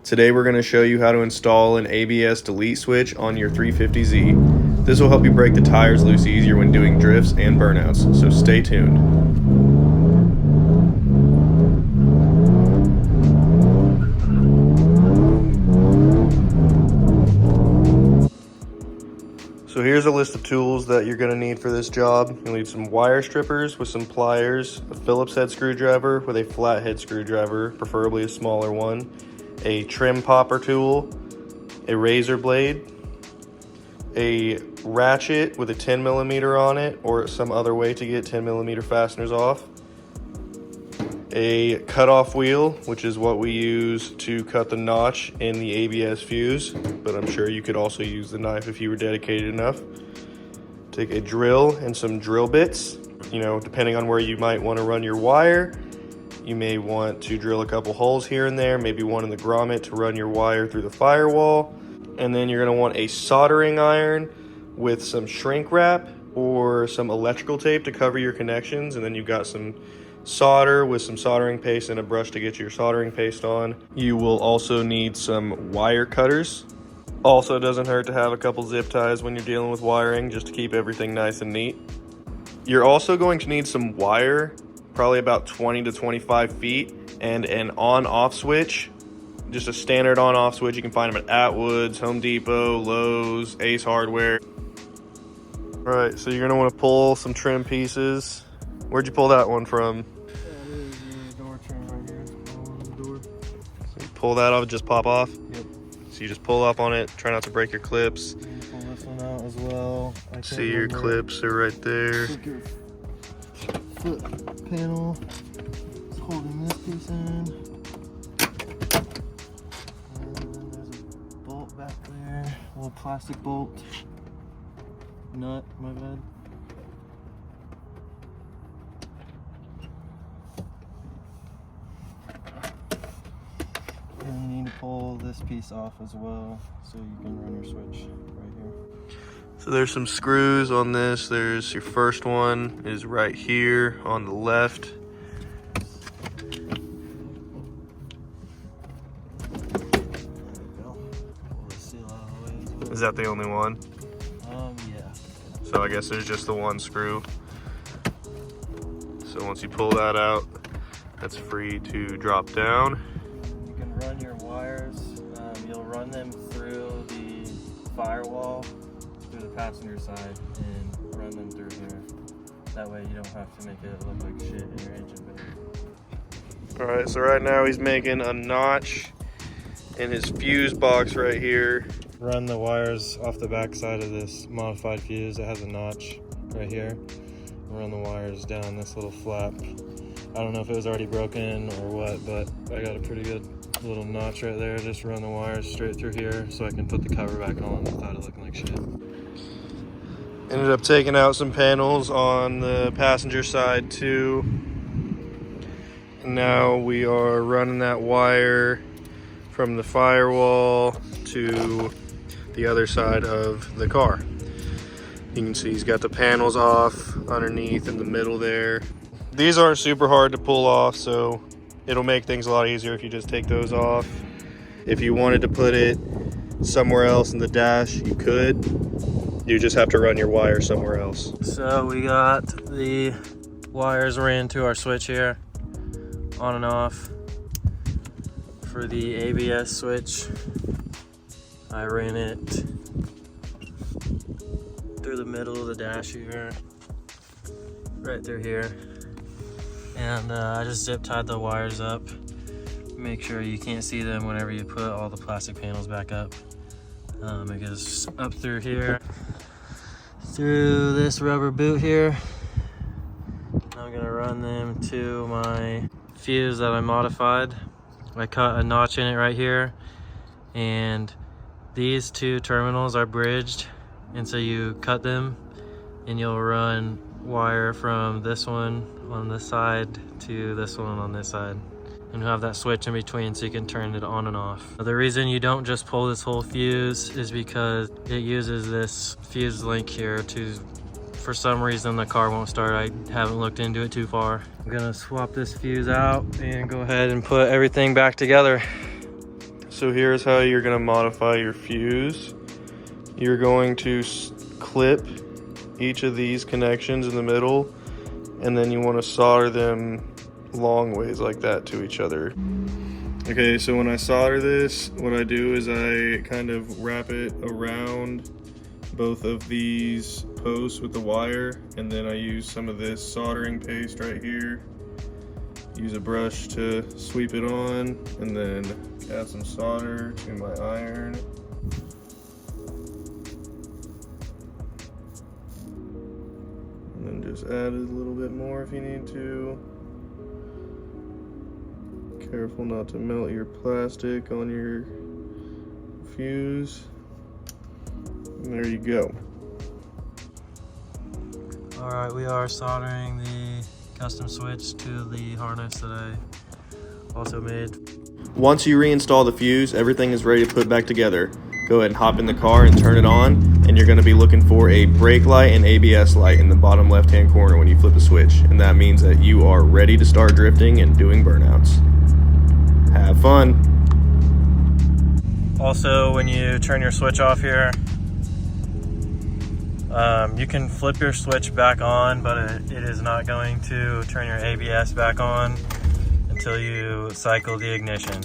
Today we're going to show you how to install an ABS delete switch on your 350Z. This will help you break the tires loose easier when doing drifts and burnouts, so stay tuned. So here's a list of tools that you're going to need for this job. You'll need some wire strippers with some pliers, a Phillips head screwdriver with a flathead screwdriver, preferably a smaller one, a trim popper tool, a razor blade, a ratchet with a 10mm on it or some other way to get 10mm fasteners off, a cutoff wheel, which is what we use to cut the notch in the ABS fuse, but I'm sure you could also use the knife if you were dedicated enough. Take a drill and some drill bits. You know, depending on where you might want to run your wire, you may want to drill a couple holes here and there, maybe one in the grommet to run your wire through the firewall. And then you're going to want a soldering iron with some shrink wrap or some electrical tape to cover your connections, and then you've got some solder with some soldering paste and a brush to get your soldering paste on. You will also need some wire cutters. Also, doesn't hurt to have a couple zip ties when you're dealing with wiring, just to keep everything nice and neat. You're also going to need some wire, probably about 20 to 25 feet, and an on-off switch, just a standard on-off switch. You can find them at Atwood's, Home Depot, Lowe's, Ace Hardware. All right, so you're gonna want to pull some trim pieces. Where'd you pull that one from? The door trim right here. The door. So you pull that off, just pop off? Yep. So you just pull up on it, try not to break your clips. Pull this one out as well. See your clips are right there. Your foot panel is holding this piece in. And then there's a bolt back there. A little plastic bolt. Nut, my bad. And you need to pull this piece off as well so you can run your switch right here. So there's some screws on this. There's your first one is right here on the left. Is that the only one? Yeah. So I guess there's just the one screw. So once you pull that out, that's free to drop down. You can run your wires. You'll run them through the firewall, through the passenger side, and run them through here. That way you don't have to make it look like shit in your engine bay. All right, so right now he's making a notch in his fuse box right here. Run the wires off the back side of this modified fuse. It has a notch right here. Run the wires down this little flap. I don't know if it was already broken or what, but I got a pretty good little notch right there. Just run the wires straight through here so I can put the cover back on without it looking like shit. Ended up taking out some panels on the passenger side too. And now we are running that wire from the firewall to the other side of the car. You can see he's got the panels off underneath in the middle there. These aren't super hard to pull off, so it'll make things a lot easier if you just take those off. If you wanted to put it somewhere else in the dash, you could. You just have to run your wire somewhere else. So we got the wires ran to our switch here, on and off. For the ABS switch, I ran it through the middle of the dash here, right through here. And I just zip tied the wires up. Make sure you can't see them whenever you put all the plastic panels back up. It goes up through here, through this rubber boot here. I'm gonna run them to my fuse that I modified. I cut a notch in it right here, and these two terminals are bridged, and so you cut them and you'll run wire from this one on this side to this one on this side, and you'll have that switch in between so you can turn it on and off. The reason you don't just pull this whole fuse is because it uses this fuse link here to, for some reason the car won't start. I haven't looked into it too far. I'm gonna swap this fuse out and go ahead and put everything back together. so here's how you're going to modify your fuse. You're going to clip each of these connections in the middle, and then you want to solder them long ways like that to each other. Okay, so when I solder this, what I do is I kind of wrap it around both of these posts with the wire, and then I use some of this soldering paste right here. Use a brush to sweep it on, and then add some solder to my iron. And then just add a little bit more if you need to. Careful not to melt your plastic on your fuse. And there you go. All right, we are soldering the custom switch to the harness that I also made. Once you reinstall the fuse, everything is ready to put back together. Go ahead and hop in the car and turn it on, and you're going to be looking for a brake light and ABS light in the bottom left-hand corner when you flip the switch, and that means that you are ready to start drifting and doing burnouts. Have fun! Also, when you turn your switch off here, you can flip your switch back on, but it is not going to turn your ABS back on until you cycle the ignition.